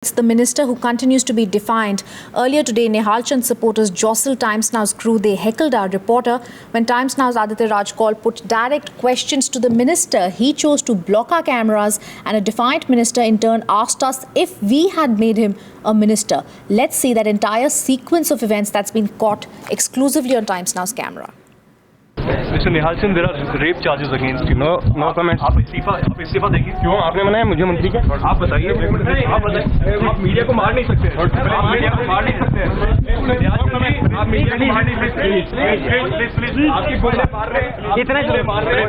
It's the minister who continues to be defiant. Earlier today, Nehal Chand supporters jostled Times Now's crew. They heckled our reporter. When Times Now's Aditya Rajkol put direct questions to the minister, he chose to block our cameras, and a defiant minister in turn asked us if we had made him a minister. Let's see that entire sequence of events that's been caught exclusively on Times Now's camera. Mr. Nehal Chand, there are rape charges against you. No comments. आप इस्तीफा देंगे? क्यों आपने मनाया मुझे मंत्री का? आप बताइए। आप मीडिया को मार नहीं सकते। आप मीडिया को मार नहीं सकते। आप मीडिया को मार नहीं सकते। प्लीज आपके गुंडे मार रहे हैं। इतने जोर मार रहे हैं।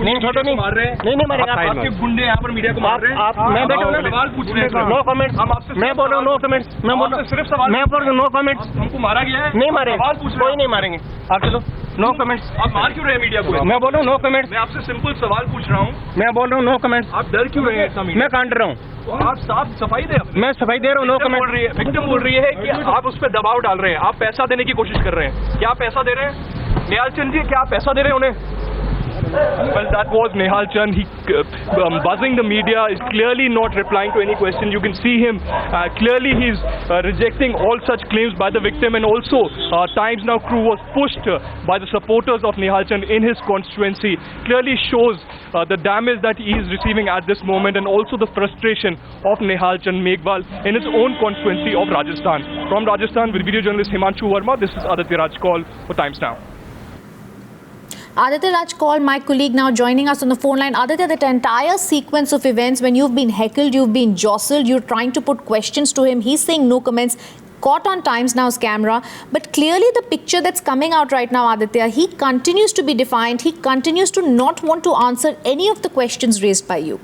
नहीं छोटो नहीं मार रहे हैं। नहीं मारेगा। आपके गुंडे यहाँ पर मीडिया को मार रहे हैं। आप मैं बैठा हूँ ना, सवाल पूछ रहे हैं। No comments. हम आपसे मैं बोल रहा हूँ नो कमेंट्स। मैं बोल रहा हूँ सिर्फ सवाल। मैं बोल रहा हूँ नो कमेंट्स। हमको मारा गया है। नहीं मारे। सवाल पूछ रहे हैं। कोई नहीं मारेंगे। आप चलो नो कमेंट्स। आप मार क्यों रहे हैं मीडिया को? मैं बोल रहा हूँ नो कमेंट्स। मैं आपसे सिंपल सवाल पूछ रहा हूँ। मैं बोल रहा हूँ नो कमेंट्स। आप डर क्यों रहे हैं? मैं कांड रहा हूँ। तो आप साफ सफाई दे। मैं सफाई दे रहा हूँ। No comment. विक्टिम बोल रही है कि आप उस पर दबाव डाल रहे हैं, आप पैसा देने की कोशिश कर रहे हैं। क्या पैसा दे रहे हैं नेहाल चंद जी? क्या आप पैसा दे रहे हैं उन्हें? Well, that was Nehal Chand. He buzzing the media, is clearly not replying to any question. You can see him clearly he's rejecting all such claims by the victim, and also Times Now crew was pushed by the supporters of Nehal Chand in his constituency. Clearly shows the damage that he is receiving at this moment, and also the frustration of Nehal Chand Meghwal in his own constituency of Rajasthan. From Rajasthan, with video journalist Himanshu Verma, this is Aditya Rajkol for Times Now. Aditya Rajkol, my colleague, now joining us on the phone line. Aditya, that entire sequence of events, when you've been heckled, you've been jostled, you're trying to put questions to him, he's saying no comments, caught on Times Now's camera. But clearly the picture that's coming out right now, Aditya, he continues to be defiant. He continues to not want to answer any of the questions raised by you.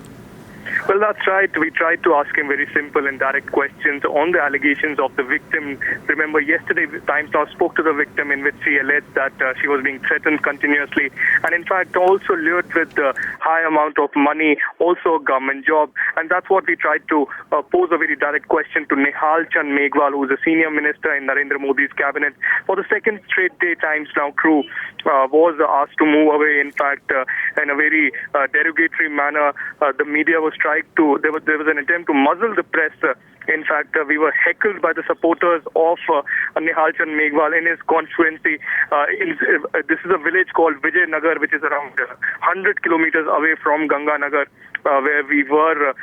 Well, that's right. We tried to ask him very simple and direct questions on the allegations of the victim. Remember, yesterday, Times Now spoke to the victim, in which she alleged that she was being threatened continuously, and in fact also lured with a high amount of money, also a government job. And that's what we tried to pose a very direct question to Nehal Chand Meghwal, who is a senior minister in Narendra Modi's cabinet. For the second straight day, Times Now crew was asked to move away. In fact, in a very derogatory manner, the media was trying to, there was an attempt to muzzle the press. In fact, we were heckled by the supporters of Nehal Chand Meghwal in his constituency. This is a village called Vijay Nagar, which is around 100 kilometers away from Ganganagar, where we were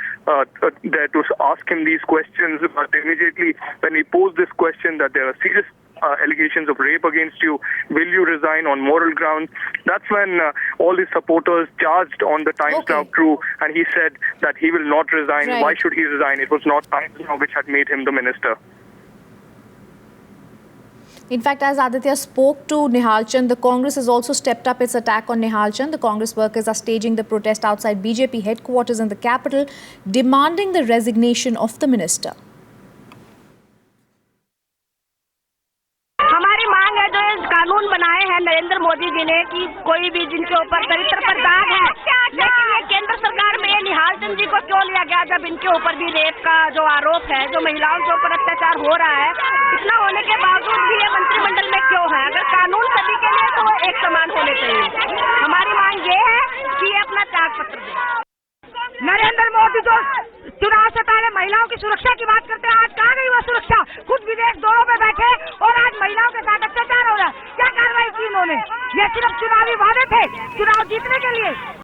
there to ask him these questions. But immediately when we posed this question that there are serious allegations of rape against you, will you resign on moral grounds? That's when all the supporters charged on the Times Now crew, and he said that he will not resign. Right. Why should he resign? It was not Times Now which had made him the minister. In fact, as Aditya spoke to Nehal Chand, the Congress has also stepped up its attack on Nehal Chand. The Congress workers are staging the protest outside BJP headquarters in the capital, demanding the resignation of the minister. हमारी मांग है, जो कानून बनाए हैं नरेंद्र मोदी जी ने, कि कोई भी जिनके ऊपर चरित्र पर दाग है, लेकिन ये केंद्र सरकार में निहाल चंद जी को क्यों लिया गया, जब इनके ऊपर भी रेप का जो आरोप है, जो महिलाओं के ऊपर अत्याचार हो रहा है, इतना होने के बावजूद भी ये मंत्रिमंडल में क्यों है? अगर कानून सभी के लिए तो वो एक समान होने चाहिए। हमारी मांग ये है कि ये अपना त्याग पत्र दें। नरेंद्र मोदी जो चुनाव से पहले महिलाओं की सुरक्षा की बात करते हैं, आज कहाँ गई वो सुरक्षा? खुद विदेश दौरों में बैठे और आज महिलाओं के साथ अत्याचार हो रहा है। क्या कार्रवाई की इन्होंने? ये सिर्फ चुनावी वादे थे, चुनाव जीतने के लिए।